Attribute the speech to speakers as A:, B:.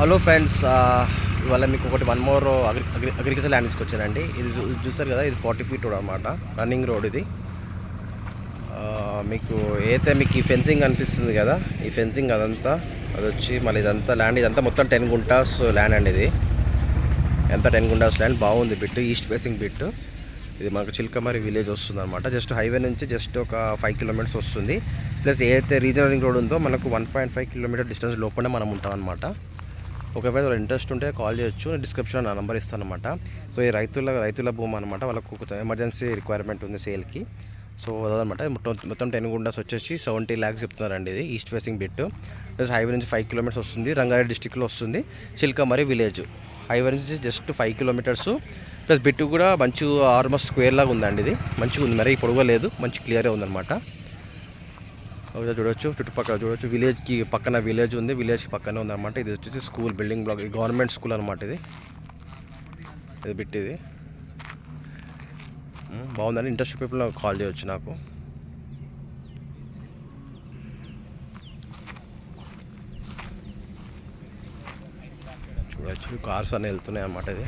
A: Hello friends, ఇవాళ మీకు ఒకటి వన్ మోర్ అగ్రికల్చర్ ల్యాండ్ తీసుకొచ్చానండి. ఇది చూసారు కదా, ఇది 40 ఫీట్ రోడ్ అనమాట, రన్నింగ్ రోడ్ ఇది. మీకు మీకు ఈ ఫెన్సింగ్ అనిపిస్తుంది కదా, ఈ ఫెన్సింగ్ అదంతా అది వచ్చి మళ్ళీ ఇదంతా ల్యాండ్, ఇదంతా మొత్తం 10 గుంటాస్ ల్యాండ్ అండి. ఇది ఎంత 10 గుంటాస్ ల్యాండ్, బాగుంది బిట్, ఈస్ట్ ఫేసింగ్ బిట్. ఇది మనకు చిల్కమరి విలేజ్ వస్తుంది అనమాట. జస్ట్ హైవే నుంచి జస్ట్ ఒక 5 కిలోమీటర్స్ వస్తుంది. ప్లస్ ఏదైతే రీజనల్ రింగ్ రోడ్ ఉందో మనకు 1.5 కిలోమీటర్ డిస్టెన్స్ లోపలనే మనం ఉంటాం అనమాట. ఒకవేళ ఇంట్రెస్ట్ ఉంటే కాల్ చేయొచ్చు, డిస్క్రిప్షన్లో నా నెంబర్ ఇస్తాను అనమాట. సో ఈ రైతుల భూమి అనమాట, వాళ్ళకు ఎమర్జెన్సీ రిక్వైర్మెంట్ ఉంది సేల్కి. సో అదనమాట. మొత్తం 10 గుండాస్ వచ్చేసి 70 lakhs చెప్తున్నారండి. ఇది east facing bit. Plus highway నుంచి 5 కిలోమీటర్స్ వస్తుంది, రంగారెడ్డి డిస్టిక్లో వస్తుంది, చిల్కమరి విలేజ్. హైవే నుంచి జస్ట్ 5 కిలోమీటర్స్. ప్లస్ బిట్ కూడా మంచి ఆల్మోస్ట్ స్క్వేర్ లాగా ఉందండి. ఇది మంచిగా ఉంది, మరి పొడవ లేదు, మంచి క్లియర్గా ఉందన్నమాట. చూడొచ్చు, చుట్టుపక్కల చూడొచ్చు, విలేజ్కి పక్కన విలేజ్ ఉంది, విలేజ్కి పక్కనే ఉందన్నమాట. ఇది వచ్చేసి school building block, government school అనమాట. ఇది బిట్. ఇది బాగుందండి. ఇంట్రెస్ట్ పీపుల్ కాల్ చేయొచ్చు నాకు. చూడొచ్చు, కార్స్ అన్నీ వెళ్తున్నాయి అన్నమాట. ఇది